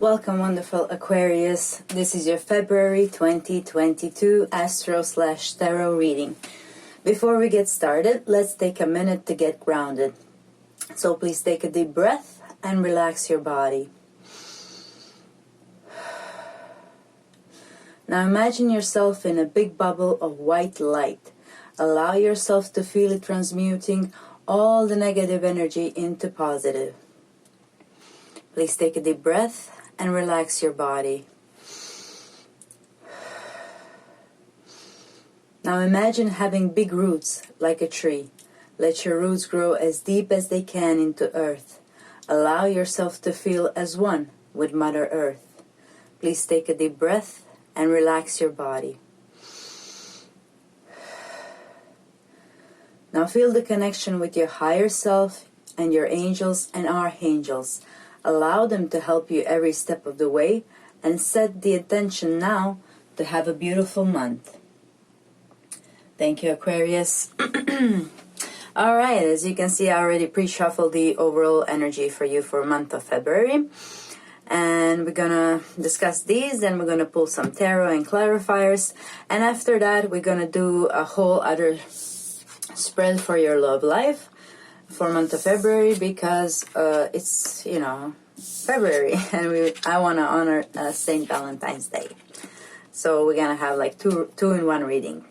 Welcome, wonderful Aquarius. This is your February 2022 Astro/Tarot reading. Before we get started, let's take a minute to get grounded. So please take a deep breath and relax your body. Now imagine yourself in a big bubble of white light. Allow yourself to feel it transmuting all the negative energy into positive. Please take a deep breath and relax your body. Now imagine having big roots like a tree. Let your roots grow as deep as they can into earth. Allow yourself to feel as one with Mother Earth. Please take a deep breath and relax your body. Now feel the connection with your higher self and your angels and archangels. Allow them to help you every step of the way and set the intention now to have a beautiful month. Thank you, Aquarius. Alright, as you can see, I already pre-shuffled the overall energy for you for the month of February. And we're gonna discuss these, then we're gonna pull some tarot and clarifiers. And after that, we're gonna do a whole other spread for your love life for month of February, because it's, you know, February, and I want to honor St. Valentine's Day. So we're gonna have like two in one reading.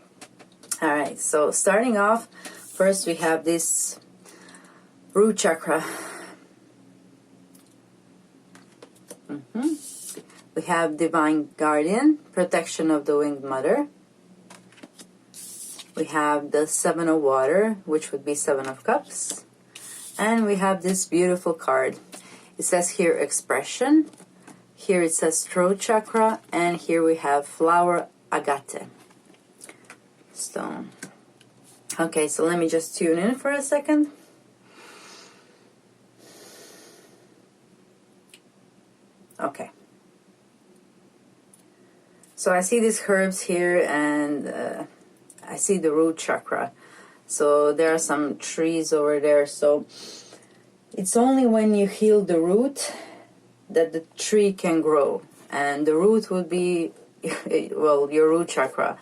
All right, so starting off, first we have this root chakra. We have divine guardian, protection of the winged mother. We have the 7 of water, which would be 7 of cups. And we have this beautiful card. It says here expression. Here it says throat chakra. And here we have flower agate stone. Okay, so let me just tune in for a second. Okay. So I see these herbs here, and I see the root chakra. So there are some trees over there. So it's only when you heal the root that the tree can grow. And the root would be, well, your root chakra,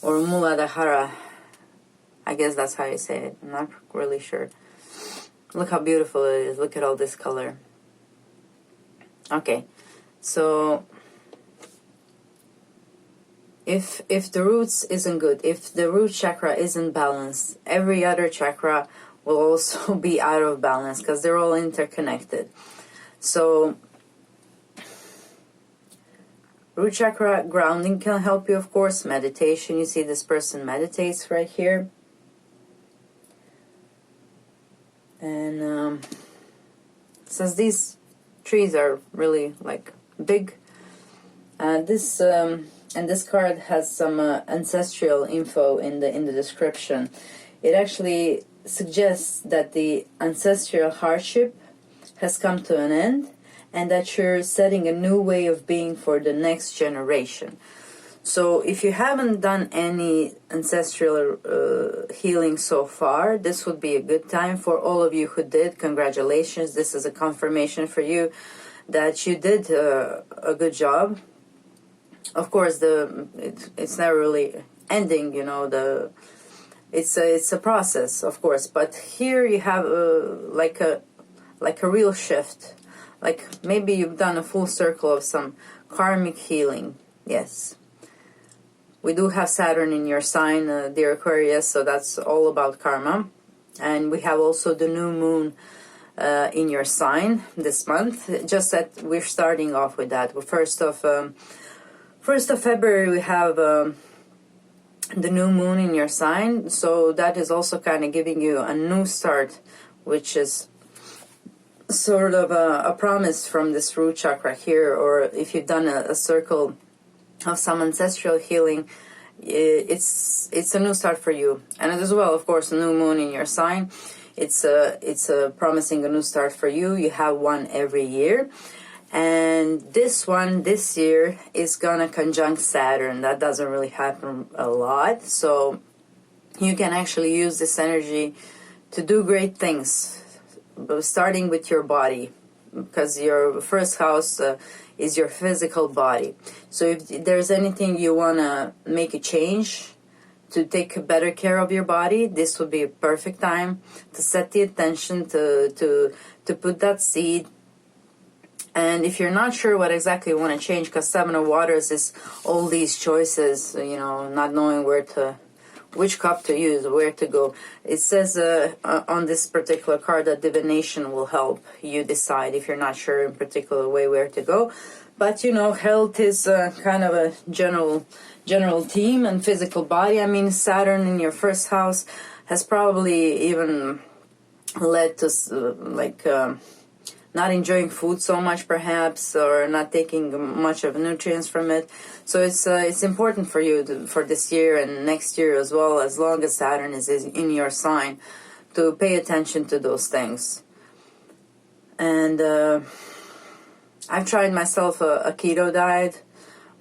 or Muladhara. I guess that's how you say it. I'm not really sure. Look how beautiful it is. Look at all this color. Okay, so if the roots isn't good, if the root chakra isn't balanced, every other chakra will also be out of balance, because they're all interconnected. So root chakra grounding can help you, of course. Meditation, you see this person meditates right here. And since these trees are really like big, and this card has some ancestral info in the description. It actually suggests that the ancestral hardship has come to an end, and that you're setting a new way of being for the next generation. So if you haven't done any ancestral healing so far, this would be a good time. For all of you who did, congratulations. This is a confirmation for you that you did a good job. Of course, it's not really ending, you know. It's a process, of course. But here you have like a real shift. Like maybe you've done a full circle of some karmic healing. Yes. We do have Saturn in your sign, dear Aquarius, so that's all about karma. And we have also the new moon in your sign this month. Just that we're starting off with that. First of February, we have the new moon in your sign. So that is also kind of giving you a new start, which is sort of a promise from this root chakra here. Or if you've done a circle of some ancestral healing, it's a new start for you. And as well, of course, a new moon in your sign, it's promising a new start for you. You have one every year, and this one this year is gonna conjunct Saturn. That doesn't really happen a lot, so you can actually use this energy to do great things, starting with your body. because your first house is your physical body. So if there's anything you want to make a change to take better care of your body, this would be a perfect time to set the intention to put that seed. And if you're not sure what exactly you want to change, because Seven of Waters is all these choices, not knowing which cup to use, where to go. It says on this particular card that divination will help you decide if you're not sure in particular way where to go. But health is kind of a general theme, and physical body. I mean, Saturn in your first house has probably even led to not enjoying food so much, perhaps, or not taking much of nutrients from it. So it's important for you for this year and next year as well, as long as Saturn is in your sign, to pay attention to those things. And I've tried myself a keto diet.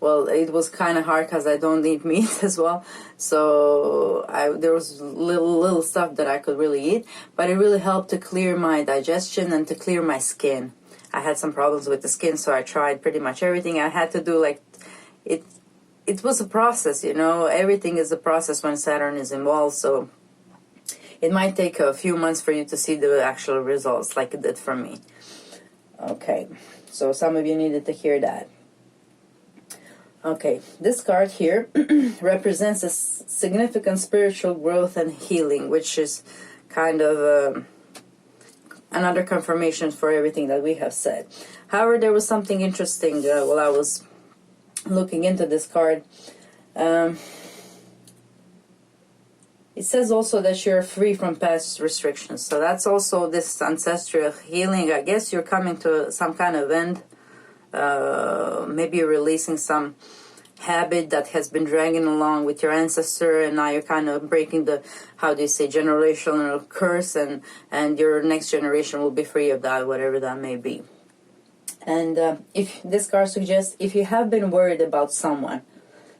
Well, it was kind of hard because I don't eat meat as well. So there was little stuff that I could really eat. But it really helped to clear my digestion and to clear my skin. I had some problems with the skin, so I tried pretty much everything. I had to do it was a process, Everything is a process when Saturn is involved. So it might take a few months for you to see the actual results like it did for me. Okay, so some of you needed to hear that. Okay, this card here represents a significant spiritual growth and healing, which is kind of another confirmation for everything that we have said. However, there was something interesting while I was looking into this card. It says also that you're free from past restrictions. So that's also this ancestral healing. I guess you're coming to some kind of end. Maybe you're releasing some habit that has been dragging along with your ancestor, and now you're kind of breaking the, generational curse, and your next generation will be free of that, whatever that may be. And if this card suggests, if you have been worried about someone,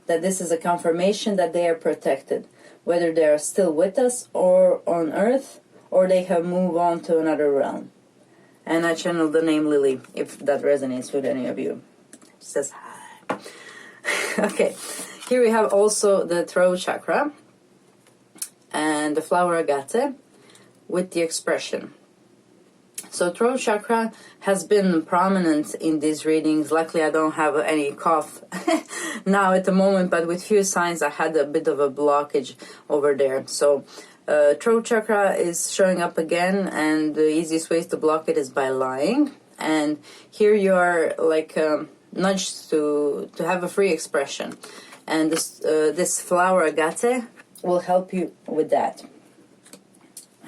that this is a confirmation that they are protected, whether they are still with us or on earth, or they have moved on to another realm. And I channeled the name Lily, if that resonates with any of you. It says hi. Okay, here we have also the throat chakra and the flower agate with the expression. So throat chakra has been prominent in these readings. Luckily, I don't have any cough now at the moment, but with few signs, I had a bit of a blockage over there. So throat chakra is showing up again, and the easiest way to block it is by lying. And here you are nudged to have a free expression. And this flower agate will help you with that.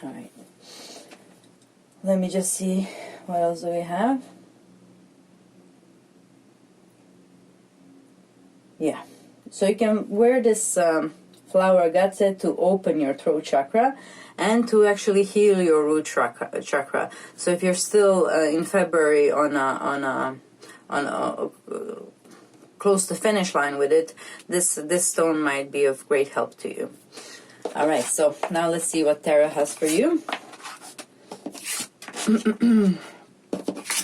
All right. Let me just see what else do we have. Yeah. So you can wear this flower agate to open your throat chakra and to actually heal your root chakra. So if you're still in February on a close to finish line with it, this stone might be of great help to you. All right, so now let's see what Tarot has for you.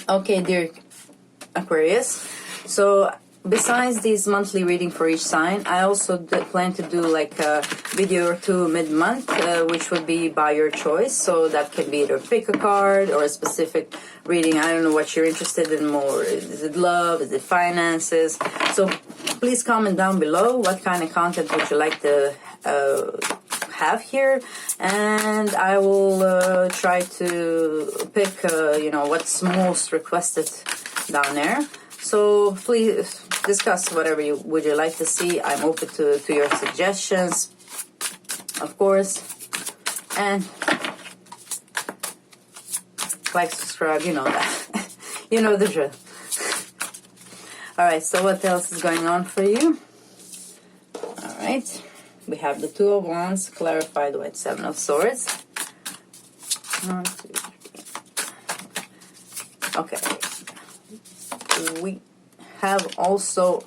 Okay, dear Aquarius, so besides this monthly reading for each sign, I also plan to do like a video or two mid-month, which would be by your choice. So that can be either pick a card or a specific reading. I don't know what you're interested in more. Is it love? Is it finances? So please comment down below what kind of content would you like to have here, and I will try to pick what's most requested down there. So please discuss whatever would you like to see. I'm open to your suggestions, of course, and like, subscribe, you know that. You know the drill. All right, so what else is going on for you? All right. We have the Two of Wands clarified with Seven of Swords. 1, 2, 3. Okay. We have also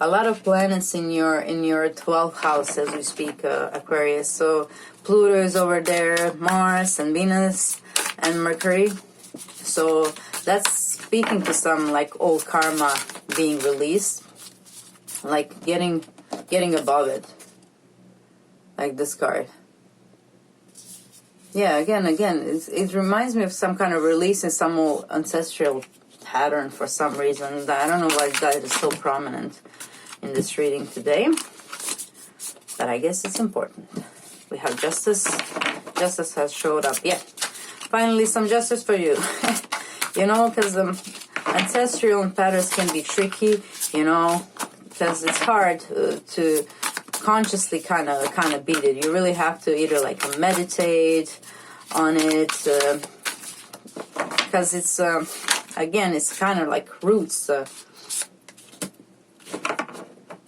a lot of planets in your 12th house as we speak, Aquarius. So Pluto is over there, Mars and Venus and Mercury. So that's speaking to some like old karma being released, like getting above it, like this card. Yeah, again, it reminds me of some kind of release in some old ancestral pattern for some reason. I don't know why that is so prominent in this reading today, but I guess it's important. We have justice. Justice has showed up. Yeah, finally some justice for you. You know, because ancestral patterns can be tricky, you know, because it's hard to consciously kind of beat it. You really have to either like meditate on it, because it's again, it's kind of like roots.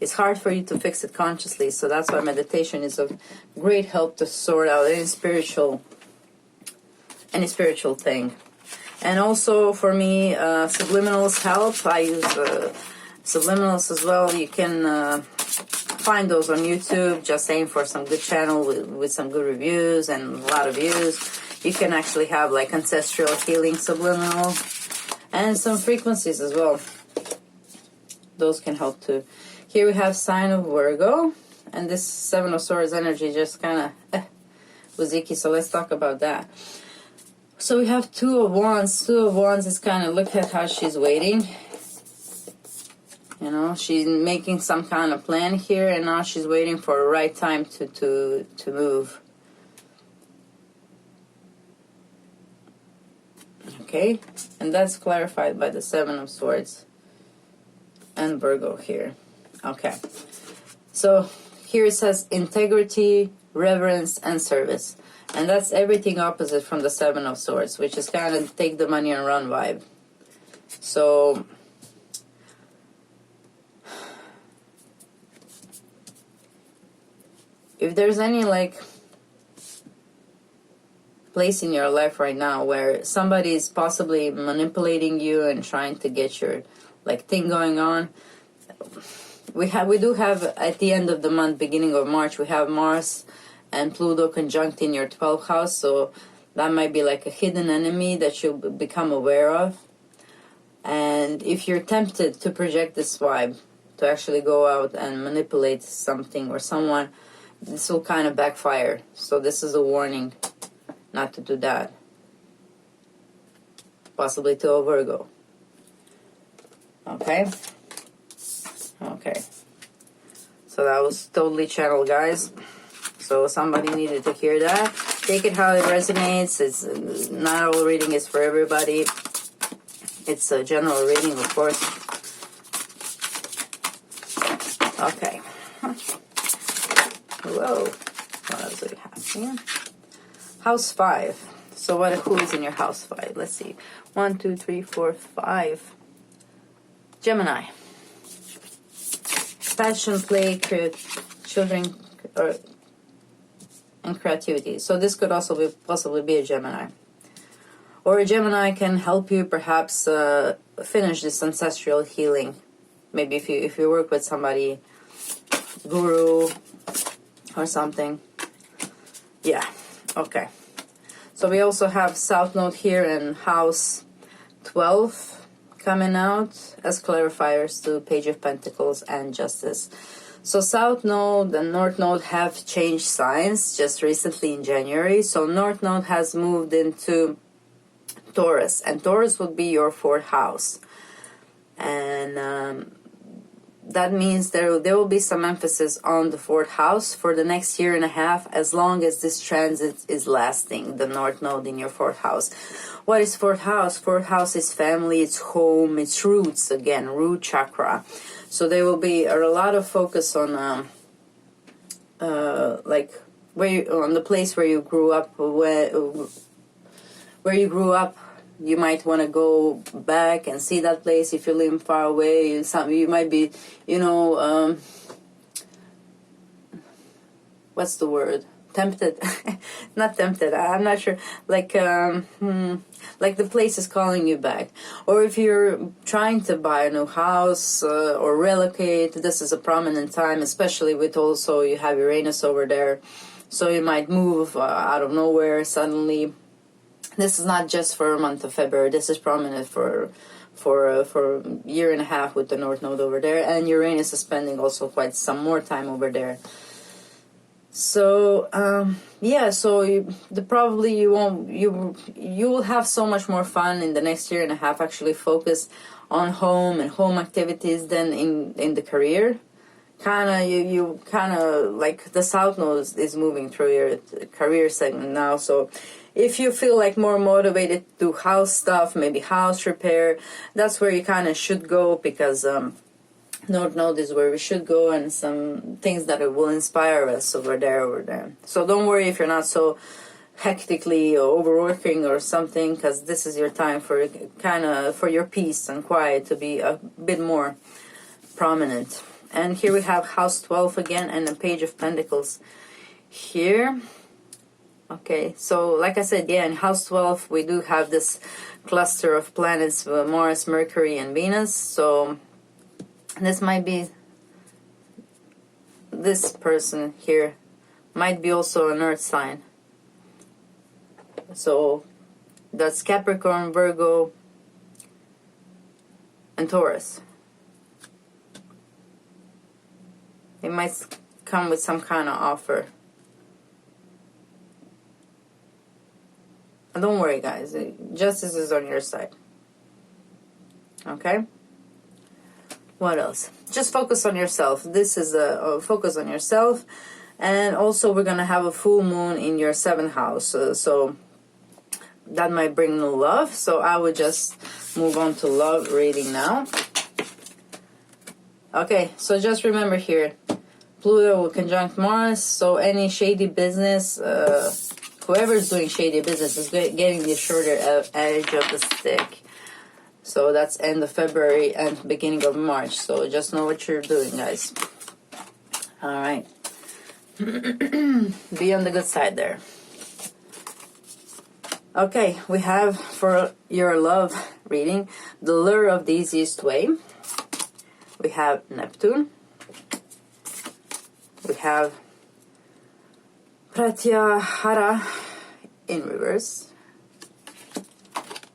It's hard for you to fix it consciously, so that's why meditation is of great help to sort out any spiritual thing. And also for me, subliminals help. I use subliminals as well. You can find those on YouTube. Just aim for some good channel with some good reviews and a lot of views. You can actually have like ancestral healing subliminal and some frequencies as well. Those can help too. Here we have sign of Virgo, and this Seven of Swords energy just kind of was icky, so let's talk about that. So we have Two of Wands. Two of Wands is kind of, look at how she's waiting. You know, she's making some kind of plan here, and now she's waiting for the right time to move. Okay, and that's clarified by the Seven of Swords and Virgo here. Okay, so here it says integrity, reverence, and service. And that's everything opposite from the Seven of Swords, which is kind of take the money and run vibe. So if there's any like place in your life right now where somebody is possibly manipulating you and trying to get your like thing going on, we do have at the end of the month, beginning of March, we have Mars and Pluto conjunct in your 12th house, so that might be like a hidden enemy that you'll become aware of. And if you're tempted to project this vibe, to actually go out and manipulate something or someone, this will kind of backfire. So this is a warning not to do that. Possibly to a Virgo. Okay? Okay. So that was totally channeled, guys. So somebody needed to hear that. Take it how it resonates. It's not all reading is for everybody. It's a general reading, of course. Okay. Whoa. What else do we have here? House 5. So who is in your house 5? Let's see. 1, 2, 3, 4, 5. Gemini. Passion, play, children, and creativity. So this could also possibly be a Gemini. Or a Gemini can help you perhaps finish this ancestral healing. Maybe if you work with somebody, guru or something. Yeah, okay. So we also have South Node here and House 12 coming out as clarifiers to Page of Pentacles and Justice. So South Node and North Node have changed signs just recently in January. So North Node has moved into Taurus, and Taurus would be your 4th house. And that means there will be some emphasis on the 4th house for the next year and a half, as long as this transit is lasting, the North Node in your 4th house. What is 4th house? 4th house is family, it's home, it's roots, again, root chakra. So there will be a lot of focus on like on the place where you grew up, where you grew up. You might want to go back and see that place if you live far away. You might be, what's the word? Tempted. Not tempted. I'm not sure. Like the place is calling you back. Or if you're trying to buy a new house or relocate, this is a prominent time, especially with also you have Uranus over there. So you might move out of nowhere suddenly. This is not just for a month of February. This is prominent for a year and a half with the North Node over there, and Uranus is spending also quite some more time over there. So yeah, so probably you will have so much more fun in the next year and a half. Actually, focus on home and home activities than in the career. You kind of like the South Node is moving through your career segment now. So if you feel like more motivated to do house stuff, maybe house repair, that's where you kind of should go, because North Node is where we should go, and some things that will inspire us over there. So don't worry if you're not so hectically overworking or something, because this is your time for for your peace and quiet to be a bit more prominent. And here we have House 12 again, and the Page of Pentacles here. Okay, so like I said, yeah, in House 12 we do have this cluster of planets, Mars, Mercury, and Venus. So this might be, this person here might be also an Earth sign. So that's Capricorn, Virgo, and Taurus. It might come with some kind of offer. And don't worry, guys. Justice is on your side. Okay? What else? Just focus on yourself. This is a focus on yourself. And also we're going to have a full moon in your 7th house. So that might bring new love. So I would just move on to love reading now. Okay, so just remember here, Pluto will conjunct Mars, so any shady business, whoever's doing shady business is getting the shorter edge of the stick. So that's end of February and beginning of March, so just know what you're doing, guys. Alright. Be on the good side there. Okay, we have for your love reading, the lure of the easiest way. We have Neptune. We have Pratyahara in reverse.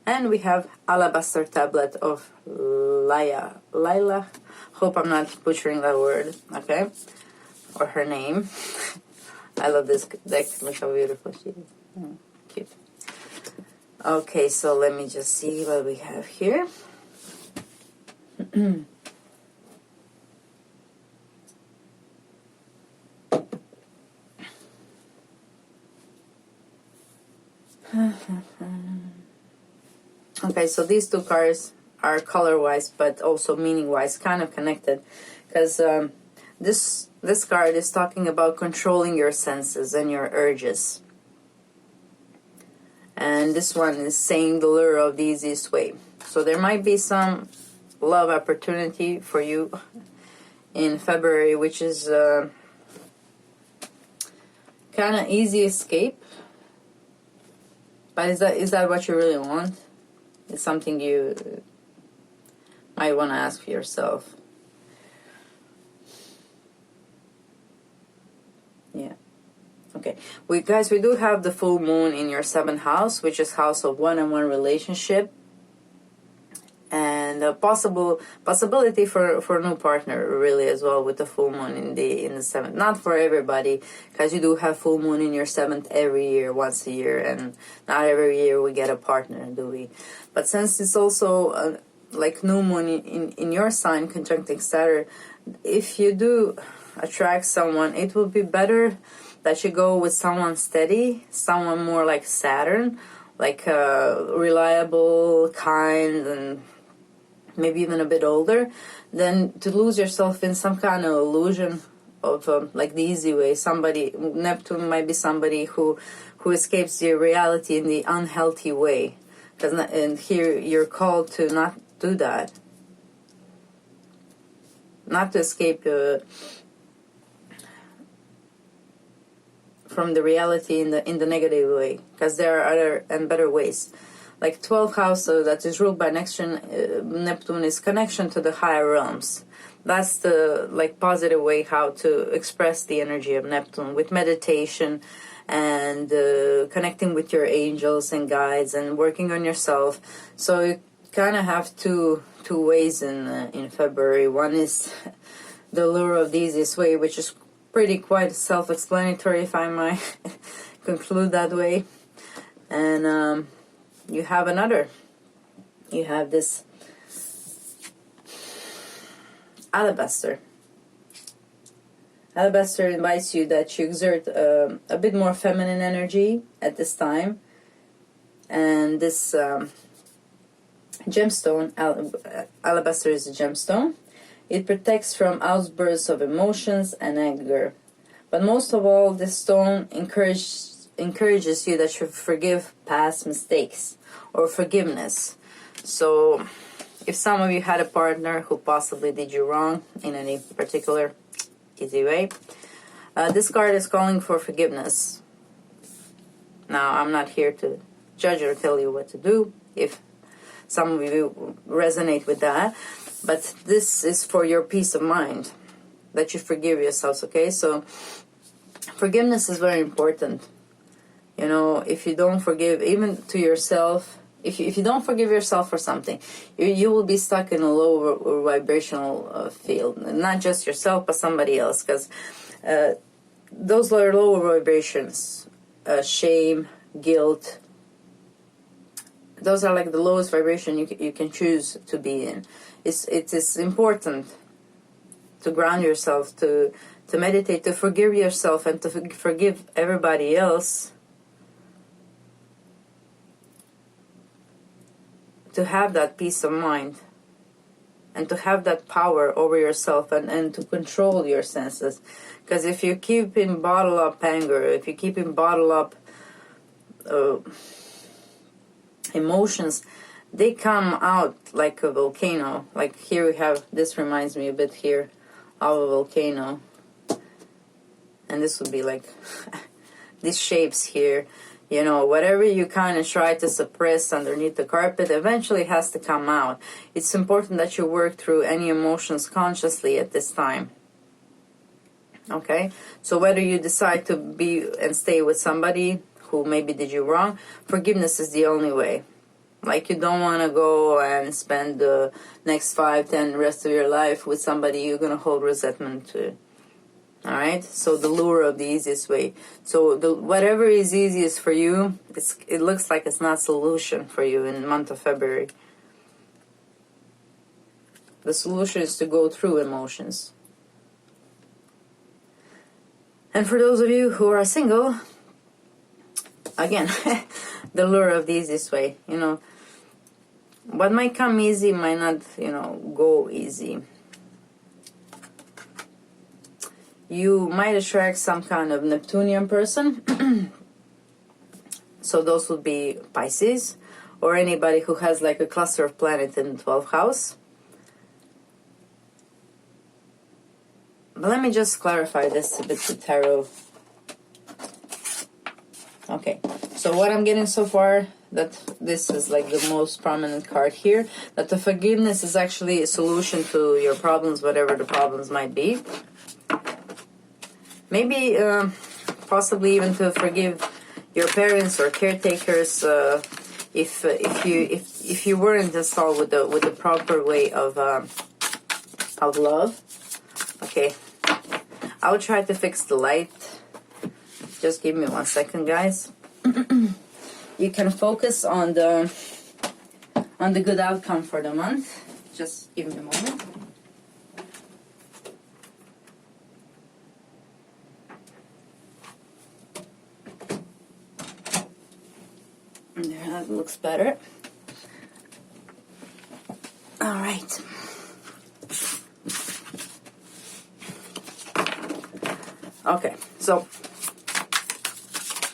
And we have Alabaster Tablet of Lila. Hope I'm not butchering that word, okay? Or her name. I love this deck. Look how beautiful she is. Cute. Okay, so let me just see what we have here. Okay, so these two cards are color-wise, but also meaning-wise kind of connected, because this card is talking about controlling your senses and your urges, and this one is saying the lure of the easiest way. So there might be some love opportunity for you in February, which is kind of easy escape. But is that what you really want? It's something you might want to ask for yourself. Yeah. Okay. We do have the full moon in your 7th house, which is house of one-on-one relationship. And a possibility for a new partner, really, as well, with the full moon in the 7th. Not for everybody, because you do have full moon in your 7th every year, once a year, and not every year we get a partner, do we? But since it's also like new moon in your sign conjuncting Saturn, if you do attract someone, it will be better that you go with someone steady, someone more like Saturn, like reliable, kind, and maybe even a bit older, than to lose yourself in some kind of illusion of like the easy way. Neptune might be somebody who escapes the reality in the unhealthy way, and here you're called to not do that, not to escape from the reality in the negative way, because there are other and better ways. Like 12th house that is ruled by Neptune is connection to the higher realms. that's the like positive way how to express the energy of Neptune, with meditation and connecting with your angels and guides and working on yourself. So you kind of have two ways in February. One is the lure of the easiest way, which is pretty quite self-explanatory, if I might conclude that way. And you have another. You have this alabaster. Alabaster invites you that you exert a bit more feminine energy at this time. And this gemstone, alabaster is a gemstone. It protects from outbursts of emotions and anger. But most of all, this stone encourages you that you forgive past mistakes or forgiveness. So if some of you had a partner who possibly did you wrong in any particular easy way, this card is calling for forgiveness. Now, I'm not here to judge or tell you what to do if some of you resonate with that, but this is for your peace of mind, that you forgive yourselves, okay? So forgiveness is very important. You know, if you don't forgive even to yourself, if you don't forgive yourself for something, you will be stuck in a low vibrational field. Not just yourself, but somebody else. Because those are lower vibrations, shame, guilt, those are like the lowest vibration you can choose to be in. It is important to ground yourself, to meditate, to forgive yourself, and to forgive everybody else. To have that peace of mind and to have that power over yourself and to control your senses. Because if you keep in bottle up anger, if you keep in bottle up emotions, they come out like a volcano. Like here we have, this reminds me a bit here of a volcano. And this would be like these shapes here. You know, whatever you kind of try to suppress underneath the carpet eventually has to come out. It's important that you work through any emotions consciously at this time. Okay? So whether you decide to be and stay with somebody who maybe did you wrong, forgiveness is the only way. Like you don't want to go and spend the next 5-10 rest of your life with somebody you're going to hold resentment to. Alright, so the lure of the easiest way. So whatever is easiest for you, it looks like it's not solution for you in the month of February. The solution is to go through emotions. And for those of you who are single, again, the lure of the easiest way. You know, what might come easy might not, go easy. You might attract some kind of Neptunian person. So those would be Pisces, or anybody who has like a cluster of planets in the 12th house. But let me just clarify this a bit with tarot. Okay, so what I'm getting so far, that this is like the most prominent card here, that the forgiveness is actually a solution to your problems, whatever the problems might be. Maybe possibly even to forgive your parents or caretakers if you weren't installed with the proper way of love. Okay, I'll try to fix the light. Just give me 1 second, guys. You can focus on the good outcome for the month. Just give me a moment. There, that looks better. All right. Okay, so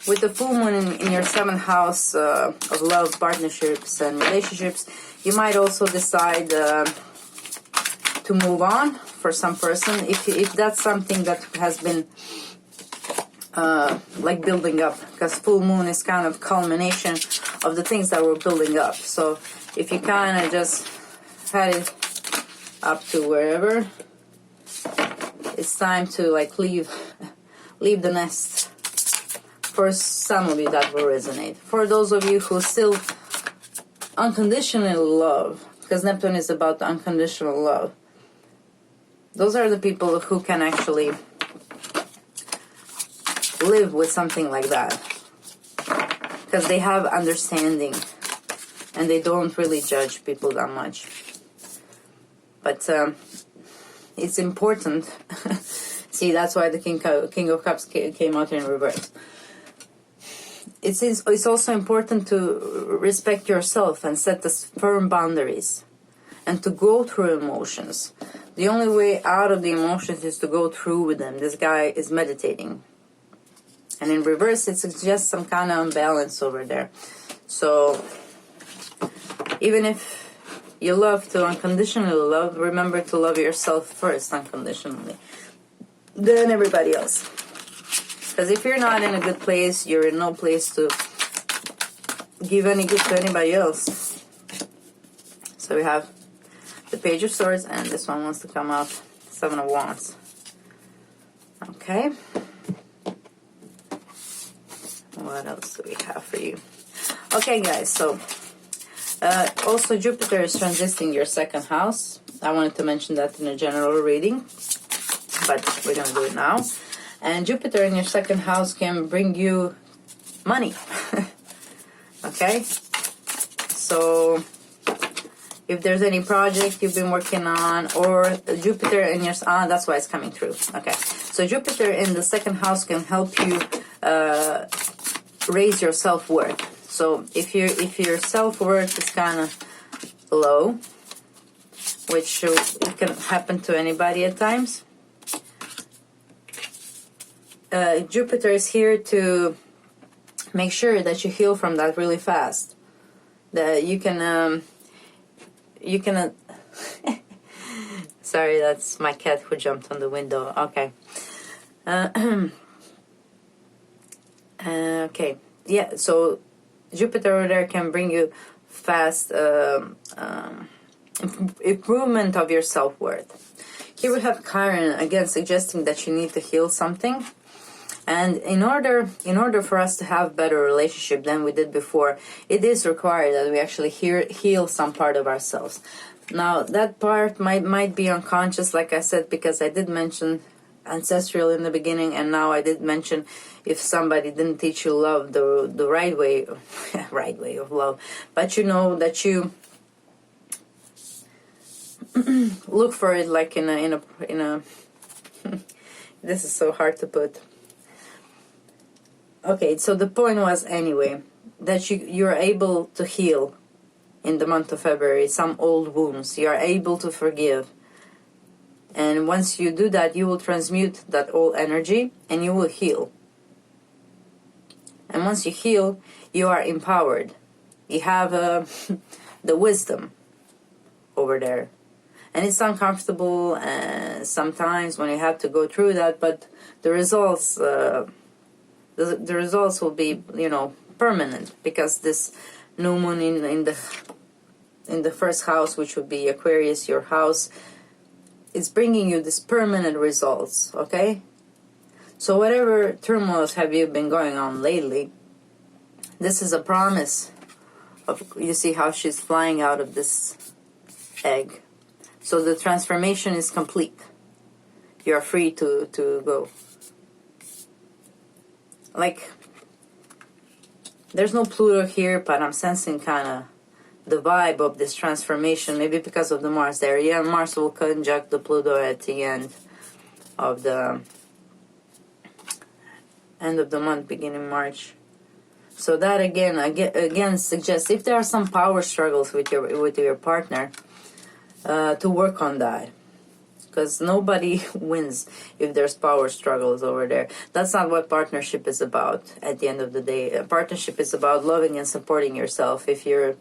with the full moon in your 7th house of love, partnerships, and relationships, you might also decide to move on for some person if that's something that has been like building up, because full moon is kind of culmination of the things that were building up. So if you kind of just had it up to wherever, it's time to like leave the nest. For some of you that will resonate. For those of you who still unconditional love, because Neptune is about unconditional love, those are the people who can actually live with something like that, because they have understanding and they don't really judge people that much. But it's important. See, that's why the King of Cups came out in reverse. It's also important to respect yourself and set the firm boundaries and to go through emotions. The only way out of the emotions is to go through with them. This guy is meditating. And in reverse, it suggests some kind of imbalance over there. So even if you love to unconditionally love, remember to love yourself first unconditionally, then everybody else. Because if you're not in a good place, you're in no place to give any good to anybody else. So we have the Page of Swords, and this one wants to come out, 7 of Wands. Okay. What else do we have for you? Okay, guys, so also Jupiter is transiting your second house. I wanted to mention that in a general reading, but we're going to do it now. And Jupiter in your second house can bring you money. Okay? So if there's any project you've been working on, or Jupiter in your... that's why it's coming through. Okay. So Jupiter in the second house can help you raise your self-worth. So if your self-worth is kind of low, which it can happen to anybody at times, Jupiter is here to make sure that you heal from that really fast. That you can sorry, that's my cat who jumped on the window. Okay. Okay. Yeah, so Jupiter over there can bring you fast improvement of your self-worth. Here we have Chiron, again, suggesting that you need to heal something. And in order for us to have better relationship than we did before, it is required that we actually heal some part of ourselves. Now, that part might be unconscious, like I said, because I did mention ancestral in the beginning, and now I did mention if somebody didn't teach you love the right way, right way of love, but you know that you look for it like in a this is so hard to put. Okay, so the point was anyway that you're able to heal in the month of February some old wounds. You are able to forgive. And once you do that, you will transmute that old energy and you will heal. And once you heal, you are empowered. You have the wisdom over there. And it's uncomfortable sometimes when you have to go through that, but the results... the results will be, permanent, because this new moon in the first house, which would be Aquarius, your house, is bringing you this permanent results. Okay, so whatever turmoils have you been going on lately, this is a promise of, you see how she's flying out of this egg. So the transformation is complete. You're free to go. Like, there's no Pluto here, but I'm sensing kind of the vibe of this transformation, maybe because of the Mars there. Yeah, Mars will conjunct the Pluto at the end of the month, beginning March. So that again suggests, if there are some power struggles with your partner, to work on that. Because nobody wins if there's power struggles over there. That's not what partnership is about at the end of the day. A partnership is about loving and supporting yourself. If you're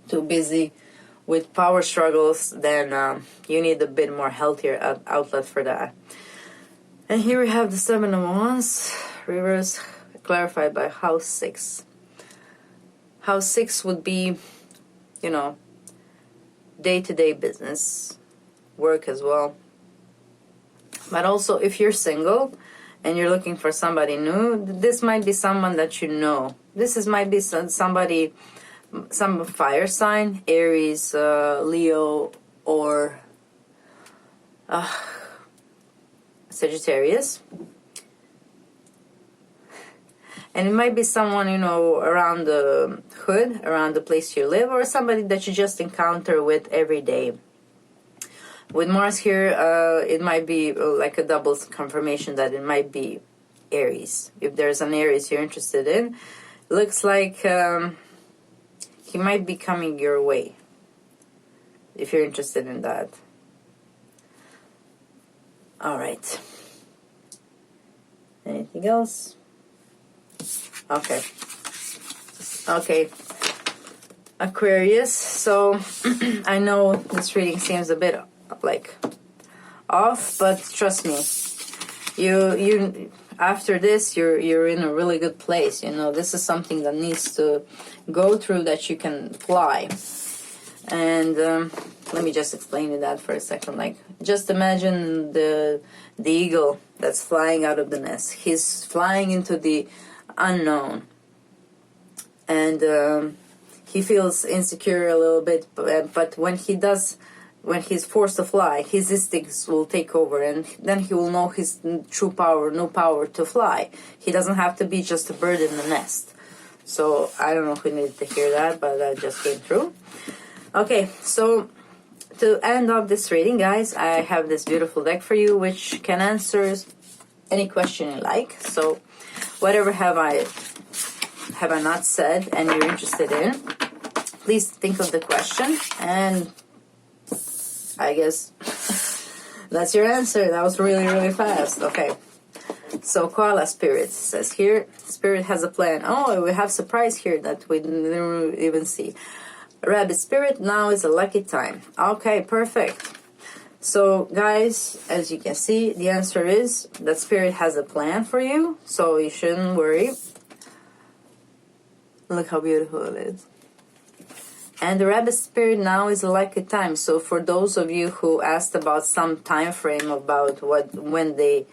too busy with power struggles, then you need a bit more healthier outlet for that. And here we have the 7 of Wands, reverse, clarified by House 6. House 6 would be, day-to-day business, work as well. But also, if you're single and you're looking for somebody new, this might be someone that you know. Might be somebody, some fire sign, Aries, Leo, or Sagittarius. And it might be someone, you know, around the hood, around the place you live, or somebody that you just encounter with every day. With Mars here, it might be like a double confirmation that it might be Aries. If there's an Aries you're interested in, looks like he might be coming your way, if you're interested in that. All right. Anything else? Okay, Aquarius. So I know this reading seems a bit like off, but trust me, you after this you're in a really good place. You know, this is something that needs to go through, that you can fly. And let me just explain you that for a second. Like, just imagine the eagle that's flying out of the nest. He's flying into the unknown, and he feels insecure a little bit, but when he's forced to fly, his instincts will take over, and then he will know his true power, no power to fly. He doesn't have to be just a bird in the nest. So I don't know who needed to hear that, but that just came through. Okay, so to end off this reading, guys, I have this beautiful deck for you, which can answer any question you like. So whatever have I not said and you're interested in, please think of the question, and I guess that's your answer. That was really, really fast. Okay. So Koala Spirit says here, Spirit has a plan. Oh, we have surprise here that we didn't even see. Rabbit Spirit, now is a lucky time. Okay, perfect. So guys, as you can see, the answer is that Spirit has a plan for you, so you shouldn't worry. Look how beautiful it is. And the Rabbit Spirit, now is a lucky time. So for those of you who asked about some time frame about when they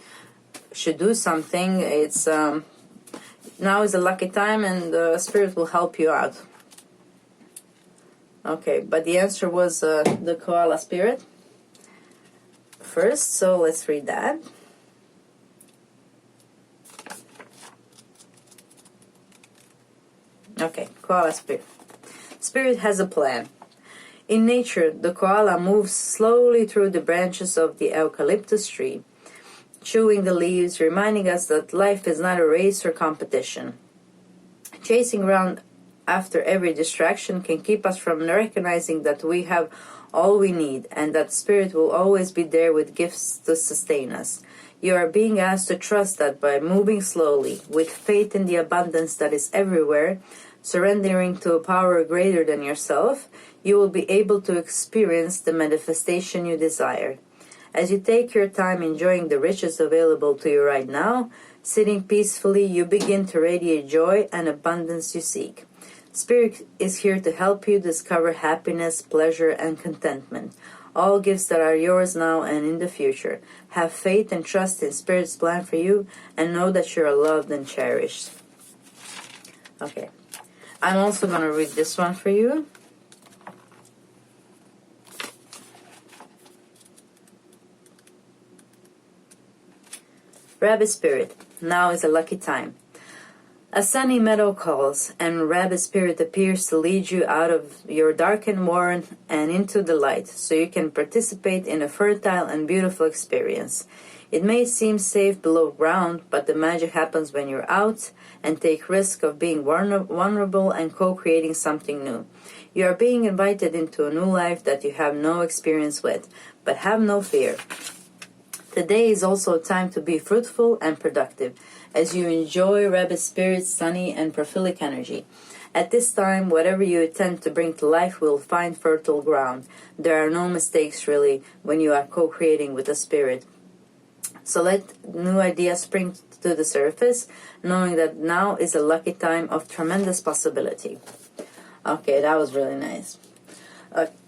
should do something, it's now is a lucky time, and the Spirit will help you out. Okay, but the answer was the Koala Spirit first, so let's read that. Okay, Koala Spirit. Spirit has a plan. In nature, the koala moves slowly through the branches of the eucalyptus tree, chewing the leaves, reminding us that life is not a race or competition. Chasing around after every distraction can keep us from recognizing that we have all we need, and that Spirit will always be there with gifts to sustain us. You are being asked to trust that by moving slowly, with faith in the abundance that is everywhere, surrendering to a power greater than yourself, you will be able to experience the manifestation you desire. As you take your time enjoying the riches available to you right now, sitting peacefully, you begin to radiate joy and abundance you seek. Spirit is here to help you discover happiness, pleasure, and contentment, all gifts that are yours now and in the future. Have faith and trust in Spirit's plan for you, and know that you are loved and cherished. Okay, I'm also going to read this one for you. Rabbit Spirit, now is a lucky time. A sunny meadow calls, and Rabbit Spirit appears to lead you out of your darkened warren and into the light, so you can participate in a fertile and beautiful experience. It may seem safe below ground, but the magic happens when you're out and take risk of being vulnerable and co-creating something new. You are being invited into a new life that you have no experience with, but have no fear. Today is also a time to be fruitful and productive, as you enjoy Rabbit Spirit's sunny and prolific energy. At this time, whatever you attempt to bring to life will find fertile ground. There are no mistakes, really, when you are co-creating with the Spirit. So let new ideas spring to the surface, knowing that now is a lucky time of tremendous possibility. Okay, that was really nice.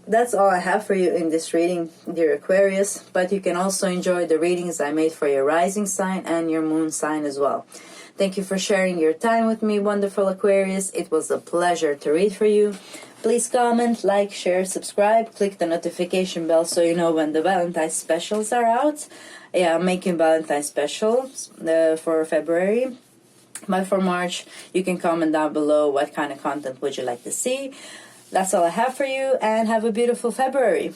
that's all I have for you in this reading, dear Aquarius. But you can also enjoy the readings I made for your rising sign and your moon sign as well. Thank you for sharing your time with me, wonderful Aquarius. It was a pleasure to read for you. Please comment, like, share, subscribe. Click the notification bell so you know when the Valentine's specials are out. Yeah, I'm making Valentine's specials for February. But for March, you can comment down below what kind of content would you like to see. That's all I have for you, and have a beautiful February.